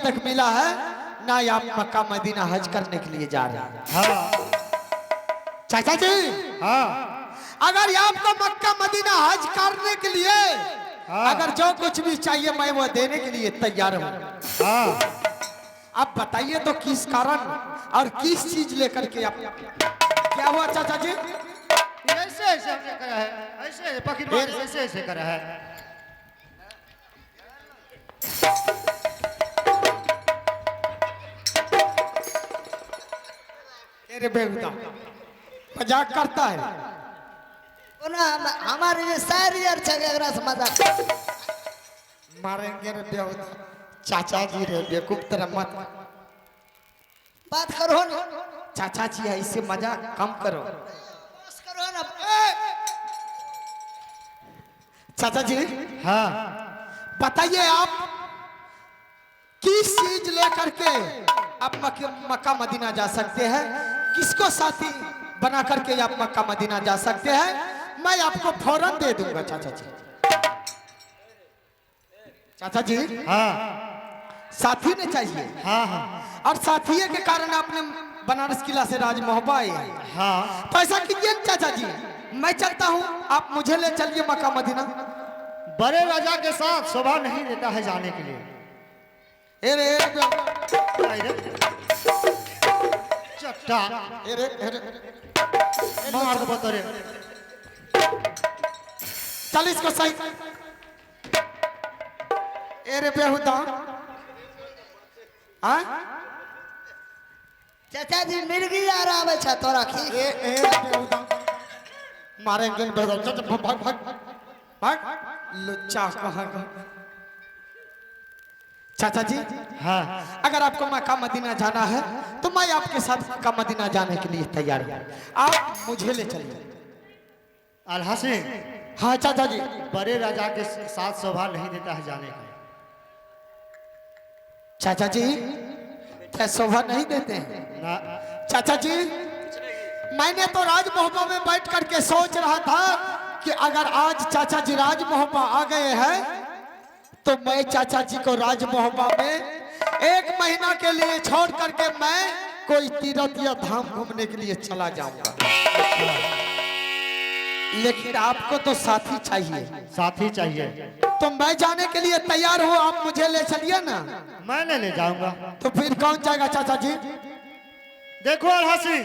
तक मिला है ना ही आप मक्का मदीना हज करने के लिए जा रहे हैं। हाँ चाचा जी, हाँ अगर आपको मक्का मदीना हज करने के लिए अगर जो कुछ भी चाहिए मैं वो देने के लिए तैयार हूँ। हाँ आप बताइए तो किस कारण और किस चीज लेकर के आप क्या हुआ चाचा जी? ऐसे ऐसे हमने करा है, ऐसे पकड़ ऐसे ऐसे करा है। तेरे बेहुदा मजाक करता है। हमारे ये सारी मजाक मारेंगे रे बेहुदा। चाचा जी रे बेवकूफ तरह मत बात करो ना, चाचा जी ऐसे मजाक कम करो। बस करो ना। चाचा जी हाँ बताइए आप किस चीज लेकर के आप मक्का मदीना जा सकते हैं? किसको साथी बना करके आप मक्का मदीना जा सकते हैं? मैं आपको फौरन दे दूंगा चाचा जी। चाचा जी हाँ साथी ने चाहिए। हाँ हाँ और साथी के कारण आपने बनारस किला से राज मोहब्बा आए। हाँ तो ऐसा कीजिए चाचा जी, मैं चलता हूँ, आप मुझे ले चलिए मक्का मदीना। बड़े राजा के साथ शोभा नहीं देता है जाने के लिए। चट्टा मार दो बतरे। चल इसको सही। अरे बेहुदा चाचा जी मिर्गी आ रहा है तोरा खी बेहुदा मारेंगे बेहुदा। भाग भाग भाग लुच्चा कहाँ का। चाचा जी हाँ अगर आपको मक्का मदीना जाना है तो मैं आपके साथ मक्का मदीना जाने के लिए तैयार हूँ। आप मुझे ले चलिए। अल्हा सिंह, हाँ चाचा जी। बड़े राजा के साथ शोभा नहीं देता है जाने का। चाचा जी क्या शोभा नहीं देते हैं? ना चाचा जी मैंने तो राज मोहब्बा में बैठ करके सोच रहा था कि अगर आज चाचा जी राज मोहब्बा आ गए हैं तो मैं चाचा जी को राज मोहब्बा में 1 महीना के लिए छोड़ करके मैं कोई तीर्थ या धाम घूमने के लिए चला जाऊंगा। लेकिन आपको तो साथी चाहिए। साथी चाहिए तो मैं जाने के लिए तैयार हूँ, आप मुझे ले चलिए ना। मैं ले जाऊंगा। तो फिर कौन जाएगा चाचा जी? देखो अल्हा सिंह,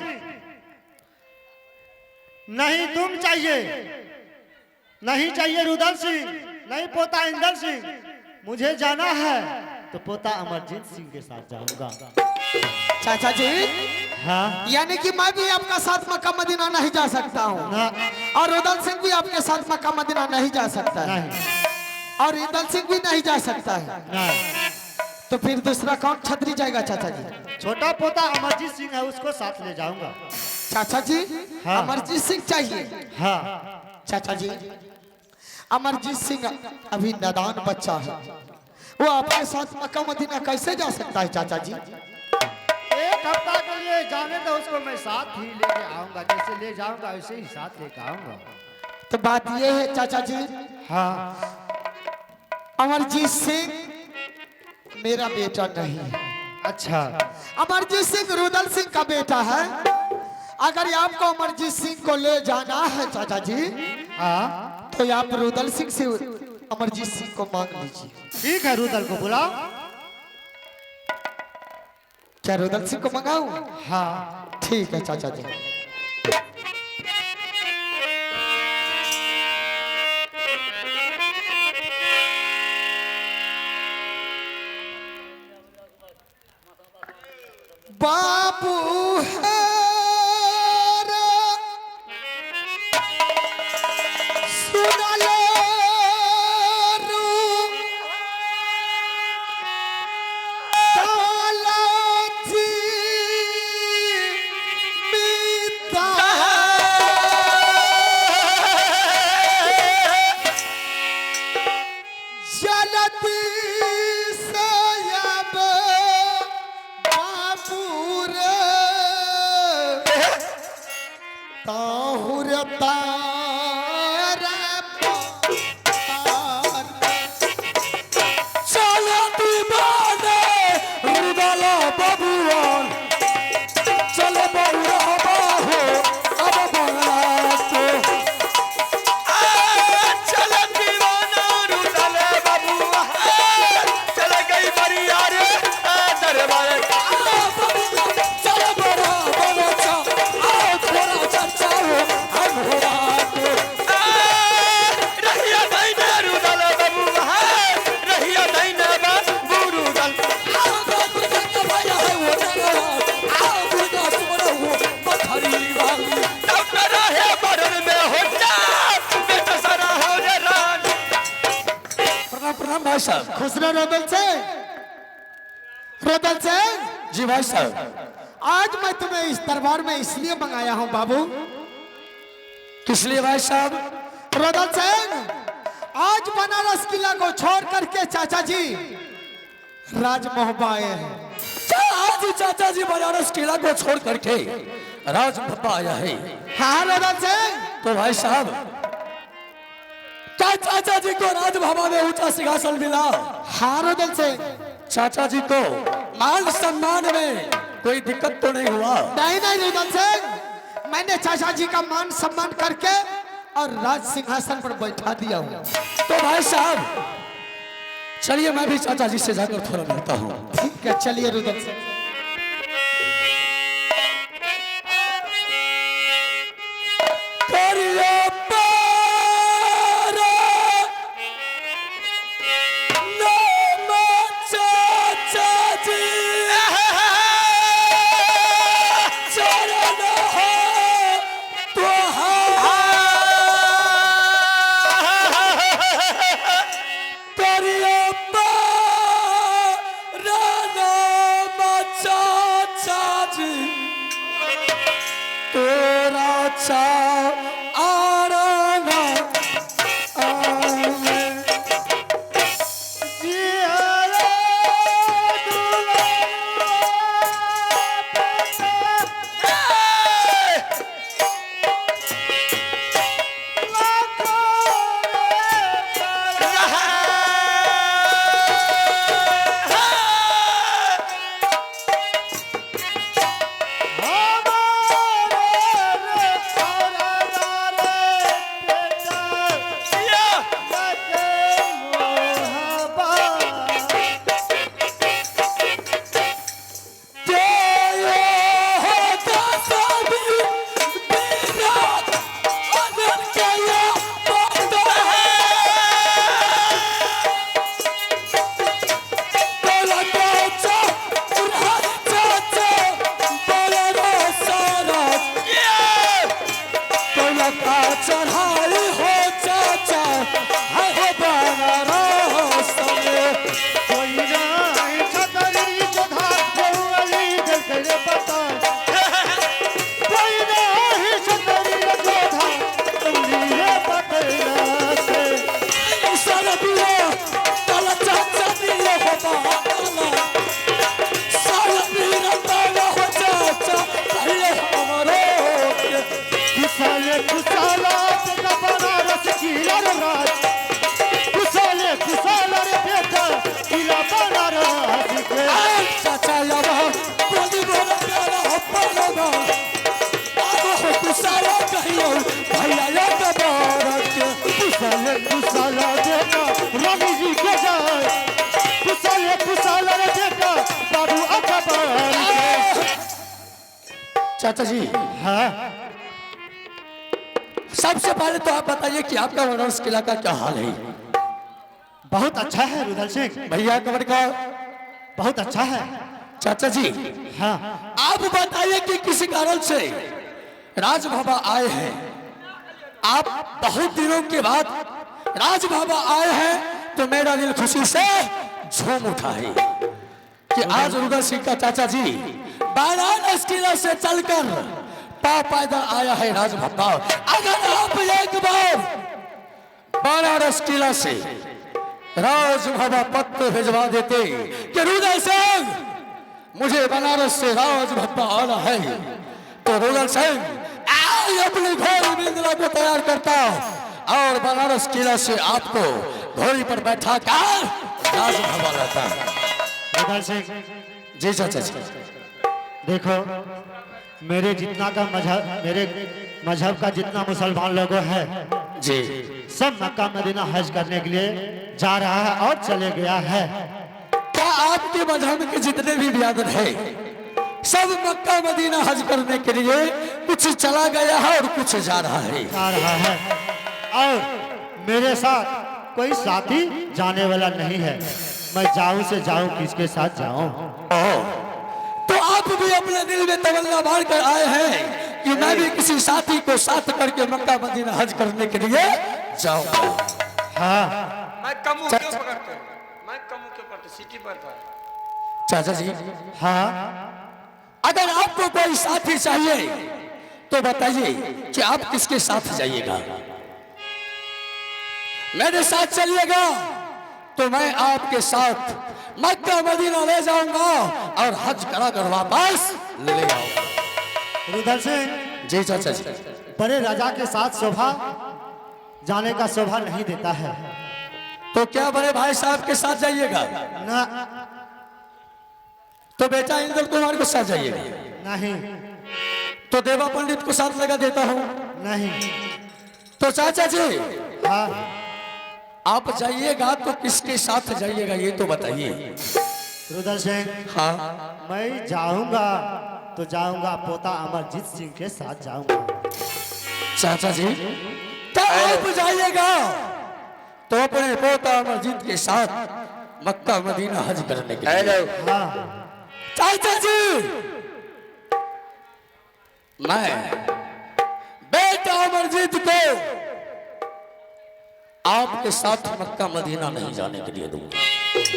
नहीं तुम चाहिए, नहीं चाहिए रुदल सिंह, नहीं पोता इंदर सिंह। मुझे जाना है तो पोता अमरजीत सिंह के साथ जाऊंगा। चाचा जी हाँ यानी कि मैं भी आपका साथ मक्का मदीना नहीं जा सकता हूँ ना और रुदल सिंह भी आपके साथ मक्का मदीना नहीं जा सकता है नहीं और इंदल सिंह भी नहीं जा सकता है। नहीं। तो फिर दूसरा कौन छतरी जाएगा चाचा जी? छोटा पोता अमरजीत सिंह है, उसको साथ ले जाऊंगा। चाचा जी हाँ। अमरजीत सिंह चाहिए। हाँ चाचा जी अमरजीत सिंह अभी नादान बच्चा है, वो आपके साथ मक्का मदीना कैसे जा सकता है चाचा जी? 1 हफ्ता के लिए जाने तो उसको मैं साथ ही लेके आऊंगा। जैसे ले जाऊंगा वैसे ही साथ लेके आऊंगा। तो बात ये है चाचा जी, हाँ अमरजीत सिंह मेरा बेटा नहीं है। अच्छा अमरजीत सिंह रुदल सिंह का बेटा है। अगर आपको अमरजीत सिंह को ले जाना है चाचा जी हाँ तो आप रुदल सिंह से अमरजीत सिंह को मांग लीजिए। ठीक है, रुदल को बुलाओ। क्या रुदल सिंह को मंगाऊं? हाँ ठीक है चाचा जी। बाबू है सुना लो भाई साहब। खुश रहो रोदन से। रोदन से जी भाई साहब। आज मैं तुम्हें इस दरबार में इसलिए मंगाया हूं बाबू। किस लिए भाई साहब? रोदन सिंह, आज बनारस किला को छोड़ करके चाचा जी राजमहल आए हैं। आज चाचा जी बनारस किला को छोड़ करके राजमहल आया है। हाँ रोदन सिंह। तो भाई साहब, क्या चाचा जी को राजभवन में ऊंचा सिंहासन मिला? हाँ रोदन सिंह। चाचा जी को मान सम्मान में कोई दिक्कत तो नहीं हुआ? नहीं नहीं रोदन सिंह, मैंने चाचा जी का मान सम्मान करके और राज सिंहासन पर बैठा दिया हूँ। तो भाई साहब चलिए, मैं भी चाचा जी से जाकर थोड़ा मिलता हूँ। ठीक है, चलिए रुदन सिंह। चाचा जी, हाँ, सबसे पहले तो आप बताइए कि आपका बनारस किला का क्या हाल है? बहुत अच्छा है रुदल सिंह, भैया कमर का बहुत अच्छा है। चाचा जी, हाँ, आप बताइए कि किसी कारण से राजभवन आए हैं। आप बहुत दिनों के बाद राजभवन आए हैं तो मेरा दिल खुशी से झूम उठा है कि आज रुदल सिंह का चाचा जी बनारस किला से चलकर पैदल आया है राजभवन। अगर आप एक बार बनारस किला से राजभवन पत्र भिजवा देते कि रुदल सिंह मुझे बनारस से राजभवन आना है, तो रुदल सिंह आज अपनी घोड़ी बिंदला को तैयार करता और बनारस किला से आपको घोड़ी पर बैठा कर राजभवन लाता। रुदल सिंह जी चाचा जी, देखो, मेरे मजहब का जितना मुसलमान लोगों है जी, सब मक्का मदीना हज करने के लिए जा रहा है और चले गया है। क्या आपके मजहब के जितने भी बिरादर है सब मक्का मदीना हज करने के लिए कुछ चला गया है और कुछ जा रहा है? जा रहा है, और मेरे साथ कोई साथी जाने वाला नहीं है। मैं जाऊं से जाऊं, किसके साथ जाऊं? तो आप भी अपने दिल में तमन्ना मार कर आए हैं कि मैं भी किसी साथी को साथ करके मक्का मदीना हज करने के लिए जाऊंगा। हाँ, मैं कम क्यों पकड़ते? सिटी पड़ता है। चाचा जी, हाँ अगर आपको कोई साथी चाहिए तो बताइए कि आप किसके साथ जाइएगा। मेरे साथ चलिएगा तो मैं आपके साथ मक्का मदीना ले जाऊंगा और हज करा कर वापस ले आऊंगा। रुदल सिंह, जी चाचा जी। बड़े राजा के साथ शोभा जाने का शोभा नहीं देता है। तो क्या बड़े भाई साहब के साथ जाइएगा? ना तो बेटा इंद्र कुमार के साथ जाइएगा। नहीं तो देवा पंडित को साथ लगा देता हूँ। नहीं। तो चाचा जी, हाँ आप जाइएगा तो किसके साथ जाइएगा ये तो बताइए। रुदल सिंह, हाँ, मैं जाऊंगा तो जाऊंगा पोता अमरजीत सिंह के साथ जाऊंगा। चाचा जी, तो आप जाइएगा तो अपने पोता अमरजीत के साथ मक्का मदीना हज करने के लिए। हेलो, हाँ चाचा जी, मैं बेटा अमरजीत को आपके साथ मक्का मदीना नहीं जाने के लिए दूंगा।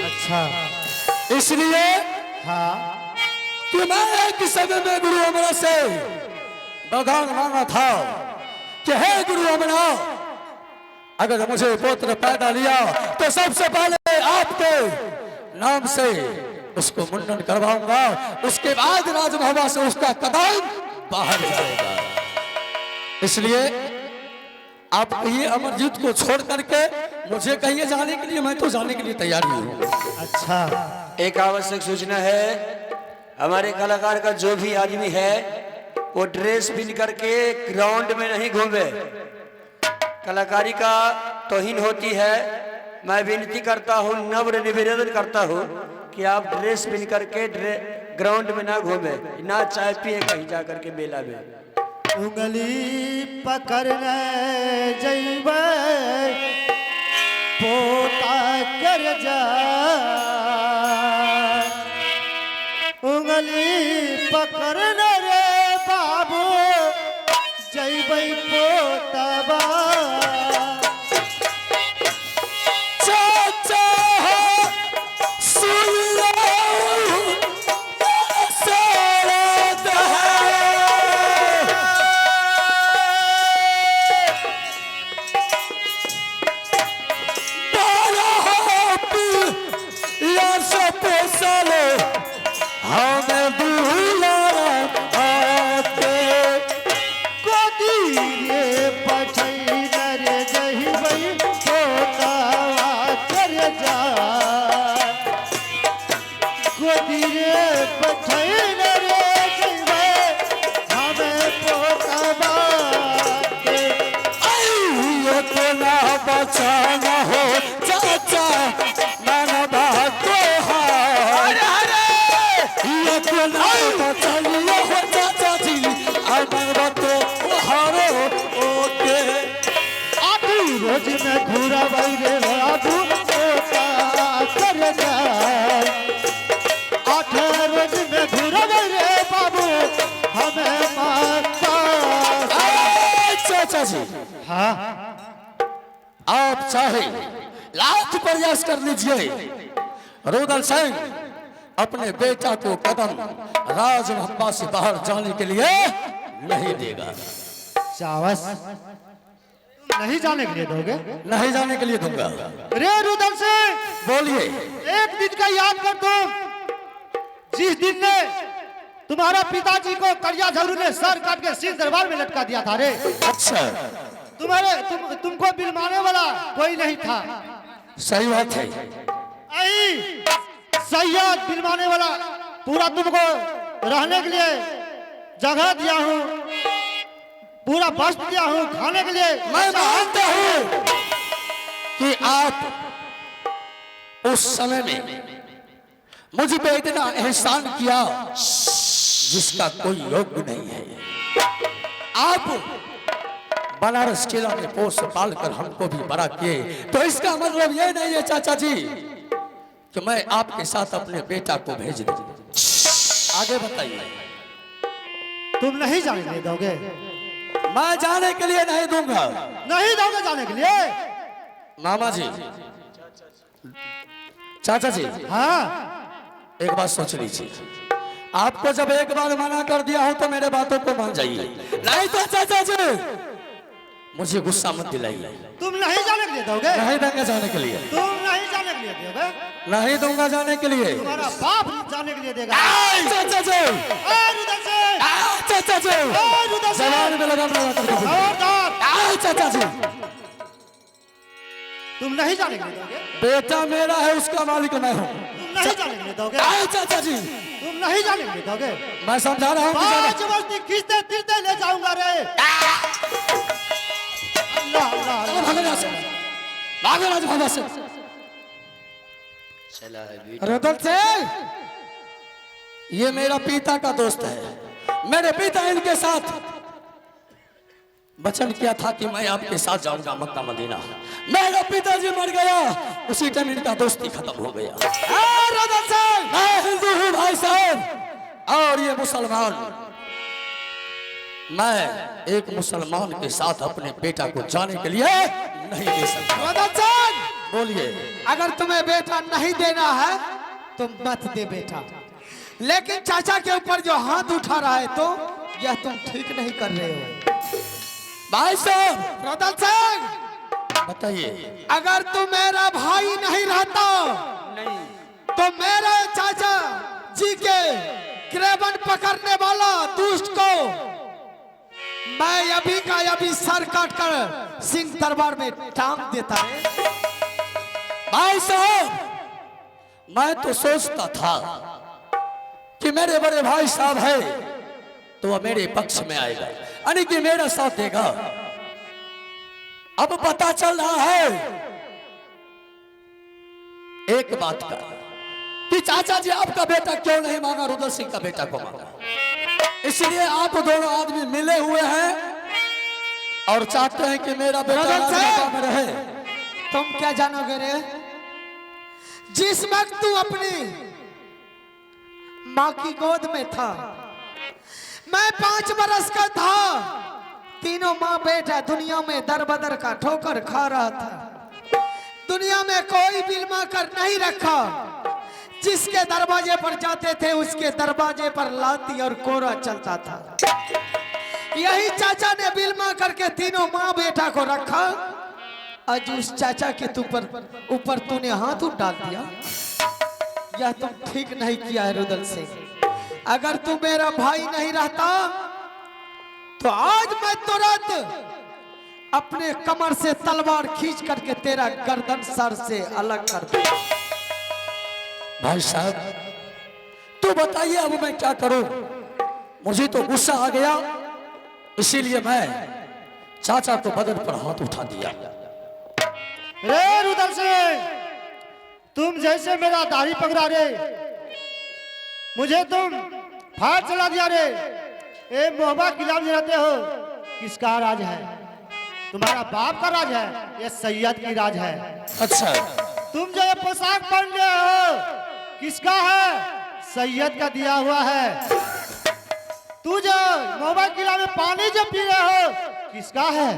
अच्छा। इसलिए हाँ कि मैं एक समय में गुरु अमरा से वरदान मांगा था कि हे गुरु अमरा, अगर मुझे पुत्र पैदा लिया तो सबसे पहले आपके नाम से उसको मुंडन करवाऊंगा, उसके बाद राजभवन से उसका कदम बाहर जाएगा। इसलिए आप कहिए अमरजीत को छोड़ करके मुझे कहिए जाने के लिए, मैं तो जाने के लिए तैयार ही हूँ। अच्छा। एक आवश्यक सूचना है, हमारे कलाकार का जो भी आदमी है वो ड्रेस पहन करके ग्राउंड में नहीं घूमे। कलाकारी का तौहीन होती है। मैं विनती करता हूँ, नम्र निवेदन करता हूँ कि आप ड्रेस पहन करके ग्राउंड में ना घूमे, ना चाय पिए कहीं जा करके मेला में। उंगली पकड़ने जइबै पोता कर जा, उंगली पकड़ने रे बाबू जइबै पोतबा। चाचा हो सुन लो सरद है, बारह पिया से पोसले हमें दुलारा आते। गोदी रे पठैन रे जइबै पोतबा कर जा, गोदी रे पठैन रे जइबै हमें पोतबा के। ये तो ना बचाना हो चाचा मन बातो हार, ये तो ना बचाना हो चाचा जी मन बातो हारो ओके। आठू रोज में घूरबै रे बाबू पोता कर जा, आठ रोज में घूरबै रे बाबू हमें माता। चाचा जी, हाँ आप चाहे लाख प्रयास कर लीजिए, रुदल सिंह अपने बेटा को कदम राजमहल से बाहर जाने के लिए नहीं देगा। चावस नहीं जाने के लिए दोगे? नहीं जाने के लिए दूंगा। रे रुदल सिंह, बोलिए। एक दिन का याद कर तुम, जिस दिन ने तुम्हारा पिताजी को करिया झरू ने सर काट के सिंह दरबार में लटका दिया था रे। अच्छा, तुमको बिलमाने वाला कोई नहीं था। सही बात है। आई सैयद बिलमाने वाला पूरा तुमको रहने के लिए जगह दिया हूँ, पूरा वस्त्र दिया हूँ, खाने के लिए। मैं मानता हूँ कि आप उस समय में मुझ पे इतना एहसान किया जिसका कोई योग्य नहीं है। आप बनारस किला में पोस पाल कर हमको भी बड़ा किए, तो इसका मतलब ये नहीं है चाचा जी कि मैं आपके साथ अपने बेटा को भेज दूं। आगे बताइए। तुम नहीं जाने दोगे? मैं जाने के लिए नहीं दूंगा। नहीं दोगे जाने के लिए? मामा जी, चाचा जी हाँ एक बात सोच लीजिए, आपको जब एक बार मना कर दिया हो तो मेरे बातों को मान जाइए, नहीं तो चाचा जी मुझे गुस्सा मत दिलाइए। तुम नहीं जाने के लिए दोगे? नहीं देंगे जाने के लिए, तुम नहीं जाने के लिए दोगे? नहीं दूंगा जाने के लिए। तुम्हारा बाप जाने के लिए देगा। चाचा जी, रुदल सिंह, चाचा जी, रुदल सिंह, जवान में लगाम लगा करके बोलिए। खबरदार, चाचा जी, तुम नहीं जाने के लिए दोगे? बेटा मेरा है, उसका मालिक मैं हूँ। तुम नहीं जाने के लिए दोगे? चाचा जी, तुम नहीं जाने के लिए दोगे? मैं समझा रहा हूँ कि जाने- 5 बस्ती खींचते खींचते ले जाऊंगा रे। अल्लाह अल्लाह अल्लाह। भागो यहाँ से, भागो राज बाबा से। चला है बेटा। रुदल से, ये मेरा पिता का दोस्त है। मेरे पिता इनके साथ वचन किया था कि मैं आपके साथ जाऊंगा मक्का मदीना। मेरा पिताजी मर गया, उसी टाइम इनका दोस्ती खत्म हो गया। रुदल से, मैं हिंदू हूँ भाई साहब, और ये मुसलमान। मैं एक मुसलमान के साथ अपने बेटा को जाने के लिए नहीं दे सकता। बोलिए, अगर तुम्हें बेटा नहीं देना है तो मत दे बेटा, लेकिन चाचा के ऊपर जो हाथ उठा रहा है तो यह तुम ठीक नहीं कर रहे हो। भाई साहब रुदल सिंह, बताइए, अगर तू मेरा भाई नहीं रहता तो मेरे चाचा जी के ग्रेवन पकड़ने वाला दुष्ट को मैं अभी का अभी सर काट कर सिंह दरबार में टांग देता है। भाई साहब, मैं तो सोचता था कि मेरे बड़े भाई साहब है तो वह मेरे पक्ष में आएगा, यानी कि मेरा साथ देगा। अब पता चल रहा है एक बात का कि चाचा जी आपका बेटा क्यों नहीं मांगा, रुदल सिंह का बेटा को मांगा। इसलिए आप दोनों आदमी मिले हुए हैं और चाहते हैं कि मेरा बेटा रुदल सिंह! राजसभा में रहे। तुम क्या जानोगे रे, जिस वक्त तू अपनी माँ की गोद में था, मैं 5 बरस का था, तीनों माँ बेटा दुनिया में दर बदर का ठोकर खा रहा था। दुनिया में कोई बिल्मा कर नहीं रखा, जिसके दरवाजे पर जाते थे उसके दरवाजे पर लाती और कोरा चलता था। यही चाचा ने बिल्मा करके तीनों माँ बेटा को रखा। आज उस चाचा के ऊपर तूने हाथ डाल दिया, यह तुम ठीक नहीं किया है रुदल सिंह। अगर तू मेरा भाई नहीं रहता तो आज मैं तुरंत अपने कमर से तलवार खींच करके तेरा गर्दन सर से अलग कर दूं। भाई साहब, तो बताइए अब मैं क्या करूं? मुझे तो गुस्सा आ गया, इसीलिए मैं चाचा को बदन पर हाथ उठा दिया। रे रुदल सिंह, तुम जैसे मेरा दाढ़ी पकड़ा रे, मुझे तुम फाड़ चला दिया रे। ए मोहब्बा किला में रहते हो, किसका राज है? तुम्हारा बाप का राज है, ये सैयद की राज है। अच्छा, तुम जो ये पोशाक पहन रहे हो किसका है? सैयद का दिया हुआ है। तू जो मोहब्बा किला में पानी जो पी रहे हो किसका है?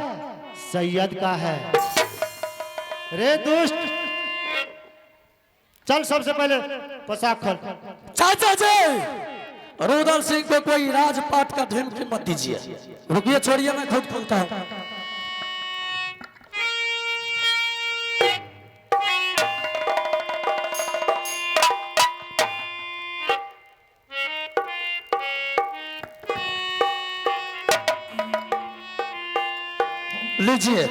सैयद का है। रे दुष्ट, चल सबसे पहले पोशाक खोल। चाचा जी, रुदल सिंह को कोई राजपाट का धमकी मत दीजिए। रुकिए, छोड़िए, मैं खुद खोलता हूँ। लीजिए,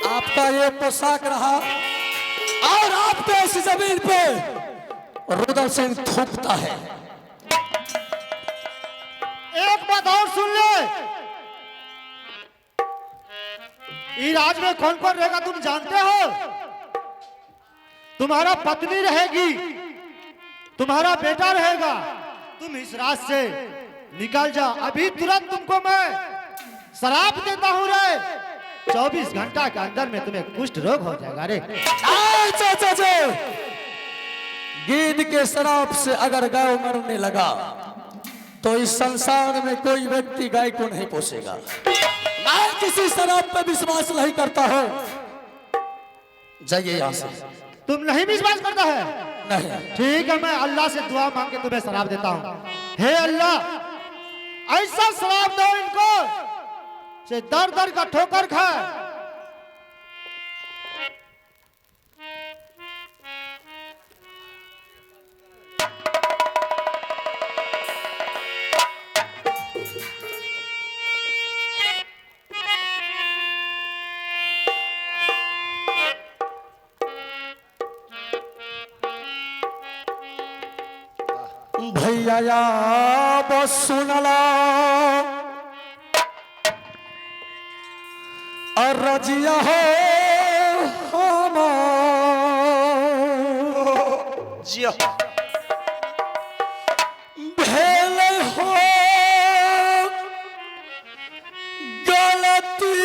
आपका ये पोशाक रहा और आपको इस जमीन पे रुदल सिंह थूकता है। एक बात और सुन ले, इस राज में कौन कौन रहेगा तुम जानते हो? तुम्हारा पत्नी रहेगी, तुम्हारा बेटा रहेगा। तुम इस राज से निकल जा, अभी तुरंत तुमको मैं शराब देता हूं रे। 24 घंटा के अंदर में तुम्हें कुष्ठ रोग हो जाएगा रे। चाचा जी, गीद के शराब से अगर गाय मरने लगा तो इस संसार में कोई व्यक्ति गाय को नहीं पोसेगा। मैं किसी शराब पर विश्वास नहीं करता हूं। जाइए यहाँ से, तुम नहीं विश्वास करता है? नहीं। ठीक है, मैं अल्लाह से दुआ मांग के तुम्हें शराब देता हूँ। हे अल्लाह, ऐसा शराब दो इनको से दर दर का ठोकर खाए। भैया बस सुनला और रजिया हो जिया भेल हो गलती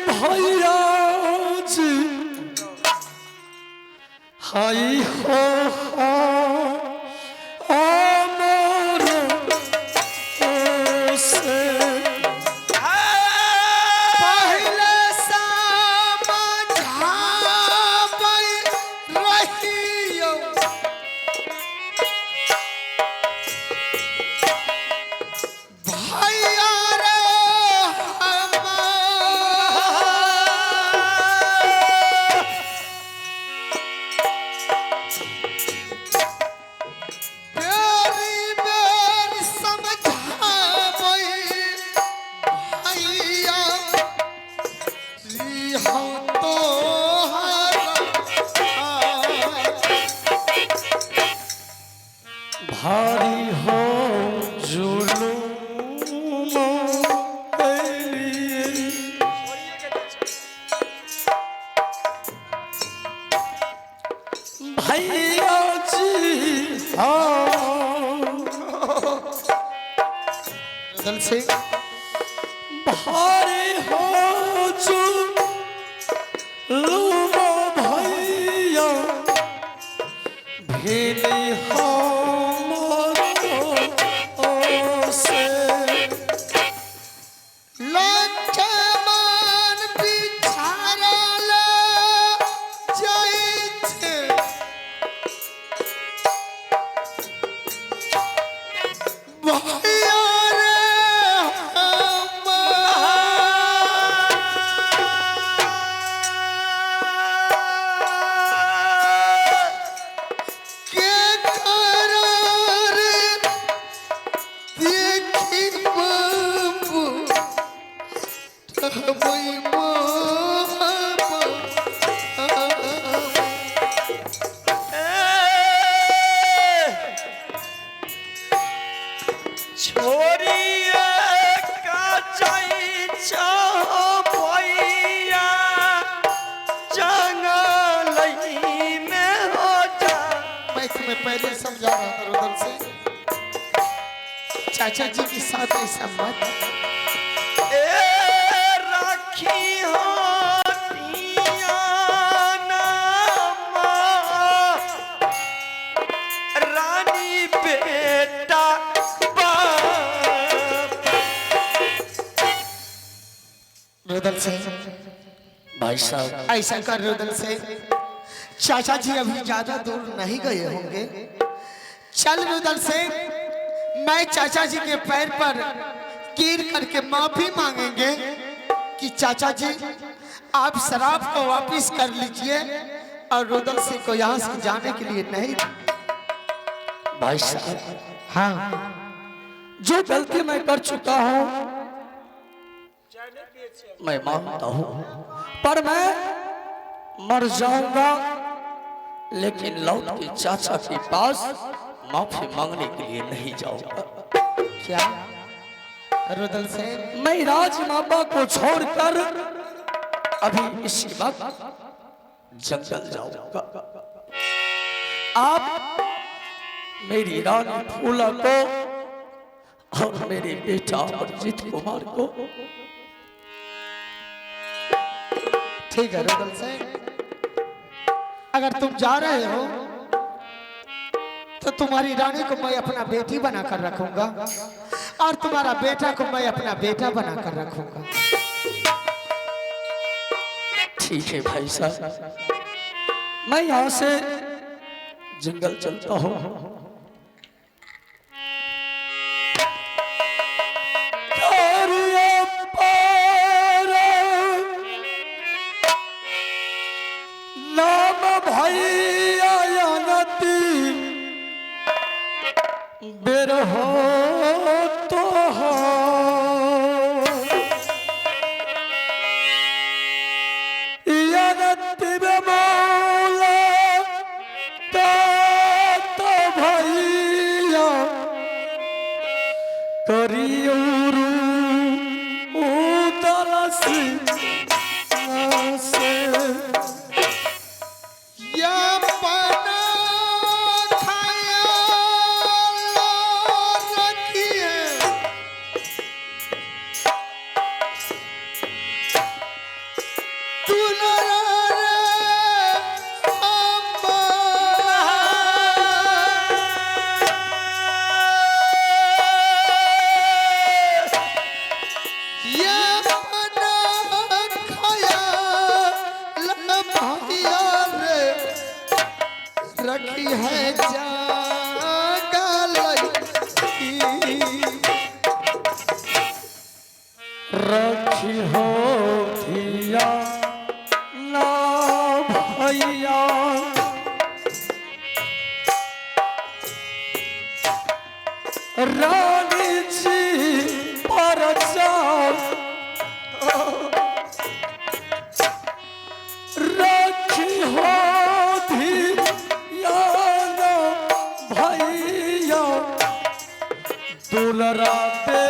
भैया जी हाई हो पहले समझाबै रहियो भैया रे बेरी बेरी समझाबै भैया हम भारी हो जुलूम भैया जी रुदल सिंह भारी हो जुलूम भैया भेली लठमान बिछारल जाइत भैया रे के करार देखी बाबू छोरिया का जाई भैया जंगलई में हो जा। मैं तुम्हें पहले समझा रहा था रुदल से, चाचा जी के साथ ऐसा मत। ए राखी होतिया नामा रानी बेटा रुदल से भाई साहब ऐसा कर रुदल से, चाचा जी अभी ज्यादा दूर नहीं गए होंगे। चल रुदल से, मैं चाचा जी के पैर पर गिर करके माफी मांगेंगे कि चाचा जी आप शराब को वापस कर लीजिए और रुदल सिंह को यहाँ से जाने के लिए नहीं। भाई साहब हाँ जो गलती मैं कर चुका हूँ मैं मानता हूँ, पर मैं मर जाऊंगा लेकिन लौट के चाचा के पास माफी मांगने के लिए नहीं जाऊंगा। क्या रुदल से? मैं राज मामा को छोड़कर अभी इसी वक्त जंगल जाऊंगा। आप मेरी रानी फूला को और मेरे बेटा अमरजीत कुमार को ठीक है रुदल से, अगर तुम जा रहे हो तो तुम्हारी रानी को मैं अपना बेटी बनाकर रखूंगा और तुम्हारा बेटा को मैं अपना बेटा बनाकर रखूंगा। ठीक है भाई साहब, मैं यहां से जंगल चलता हूं। नाम भैया नती बेर हो तो हो नती बे मौला तो भैया करियूरू उदलसी से या बना ख्याल रखिए दुलारा रे अम्मा। या बना ख्याल भैया रे रखी है जागल रखी हो धिया ना भैया रानी जी पर रखी हो धिया ना भैया दुलरा पे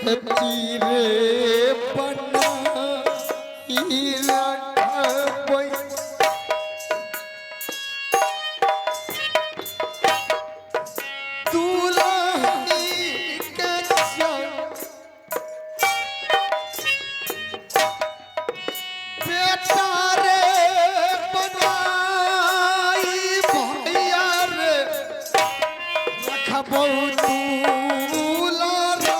बेटी रे बना रखबई दुल्हनी के बेटा रे बनाई भैया रे रखबौ दुलारा।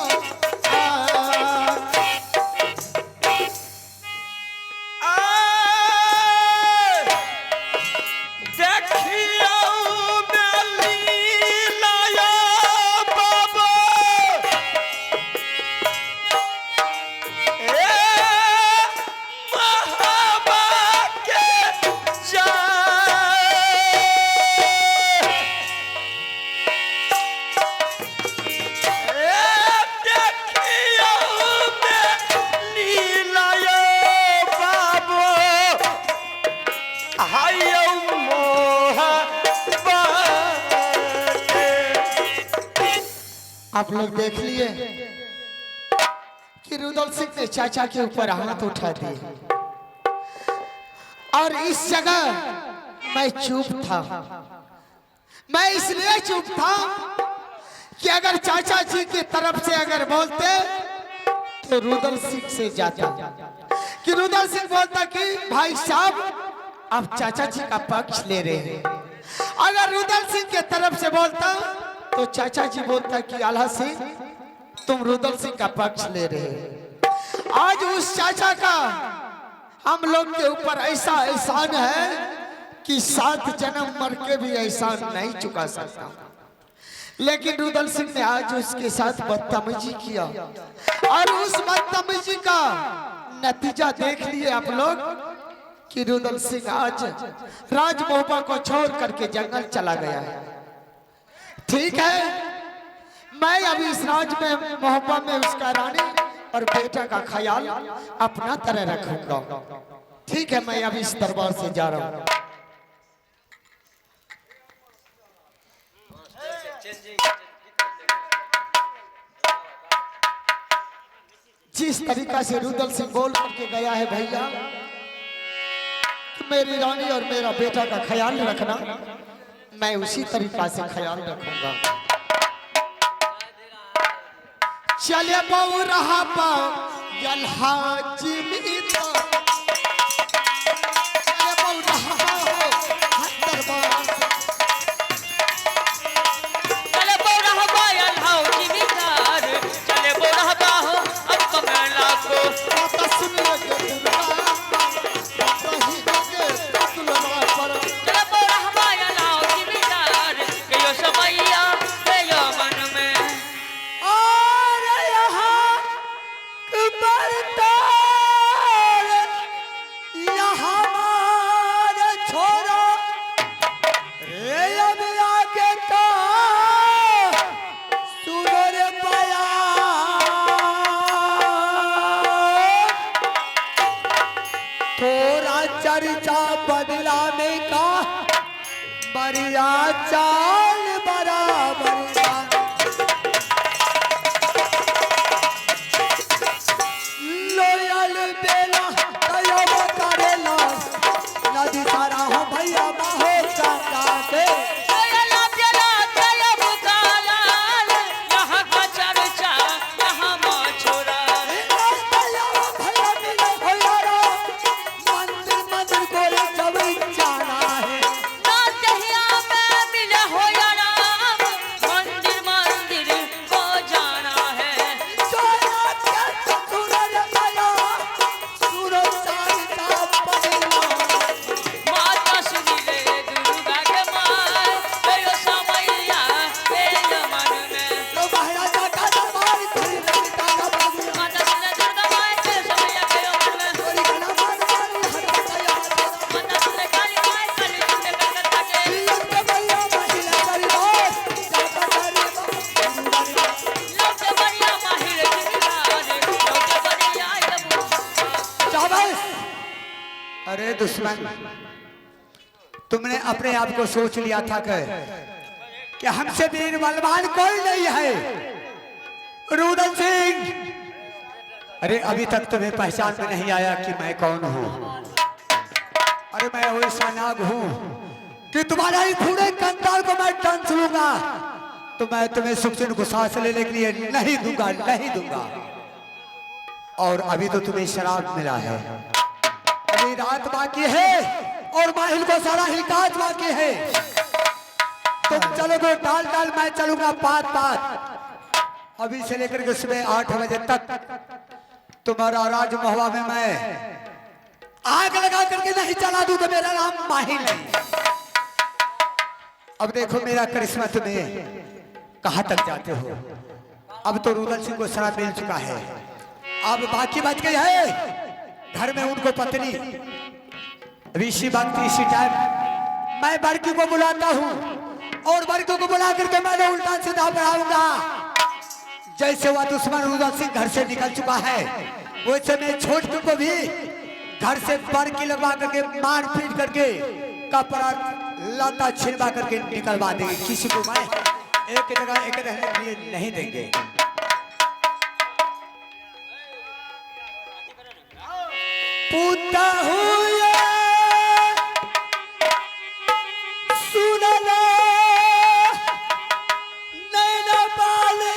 आप लोग देख लिए कि रुदल सिंह ने चाचा के ऊपर हाथ उठा दिए और इस जगह मैं चुप था। मैं इसलिए चुप था कि अगर चाचा जी की तरफ से अगर बोलते तो रुदल सिंह से जाता, कि रुदल सिंह बोलता कि भाई साहब आप चाचा जी का पक्ष ले रहे हैं। अगर रुदल सिंह के तरफ से बोलता तो चाचा जी बोलता कि आल्हा सिंह तुम रुदल सिंह का पक्ष ले रहे हो। आज उस चाचा का हम लोग के ऊपर ऐसा एहसान है कि 7 जन्म मर के भी एहसान नहीं चुका सकता। लेकिन रुदल सिंह ने आज उसके साथ बदतमीजी किया और उस बदतमीजी का नतीजा देख लिए आप लोग कि रुदल सिंह आज राज मोहब्बा को छोड़ करके जंगल चला गया है। ठीक है, मैं अभी इस राज में मोहब्बा में उसका रानी और बेटा का ख्याल अपना तरह रखूंगा। ठीक है, मैं अभी इस दरबार से जा रहा हूँ। जिस तरीका से रुदल सिंह बोल करके गया है भैया, मेरी रानी और मेरा बेटा का ख्याल रखना, मैं उसी तरीका से ख्याल रखूंगा। चले बहु रहा पा यल्हाजी मीता, चले बहु रहा हो दरबार, चले बोरा बायल हाउ जीविकार, चले बोरा बाहो अब कमला को चर्चा बदलाने का, बढ़िया चाल बराबर का। लोयल बेला कयो करेला, नदी सारा हो भैया बाहो चंदा के। अरे दुश्मन, तुमने अपने आप को सोच लिया था कि हमसे वीर बलवान कोई नहीं है। रुदल सिंह, अरे अभी तक तुम्हें पहचान में नहीं आया कि मैं कौन हूँ। अरे मैं वैसा नाग हूँ कि तुम्हारा ही पूरे कंकाल को मैं टंच लूंगा, तो मैं तुम्हें सुखचैन को सांस लेने के लिए नहीं दूंगा, नहीं दूंगा। और अभी तो तुम्हें शराब मिला है, अभी रात बाकी है और माहिल को सारा हिकाज बाकी है। तुम चलोगे टाल टाल, मैं चलूंगा पात पात। अभी से लेकर के सुबह 8 बजे तक तुम्हारा राज महुआ में मैं आग लगा करके नहीं चला दूं तो मेरा नाम माहिल है। अब देखो मेरा करिश्मा तुम्हें कहां तक जाते हो। अब तो रुदल सिंह को शराब मिल चुका है, अब बाकी बच गई है घर में उनको पत्नी। ऋषि भक्ति इसी टाइम मैं बड़की को बुलाता हूँ और बड़की को बुला करके मैंने उल्टा सीधा बढ़ाऊंगा। जैसे वह दुश्मन रुदल सिंह घर से निकल चुका है, वैसे मैं छोटू को भी घर से बड़की लगवा करके मार पीट करके कपड़ा लता छिलवा करके निकलवा देंगे। किसी को मैं एक जगह एक रहने के लिए नहीं देंगे। पूता हुआ सुनला नैना बाले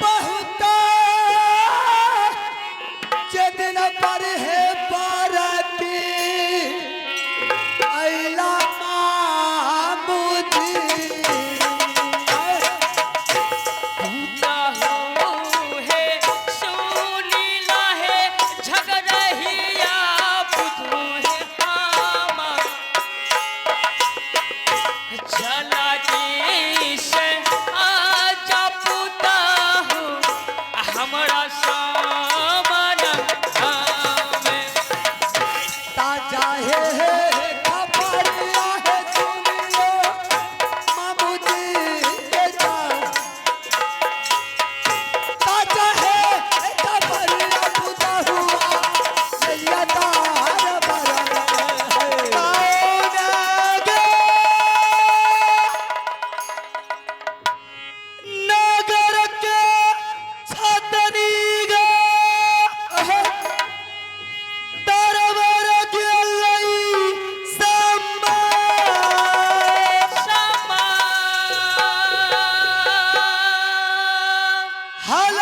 बहुत जदन पर है पारती अला मामुदी। हेलो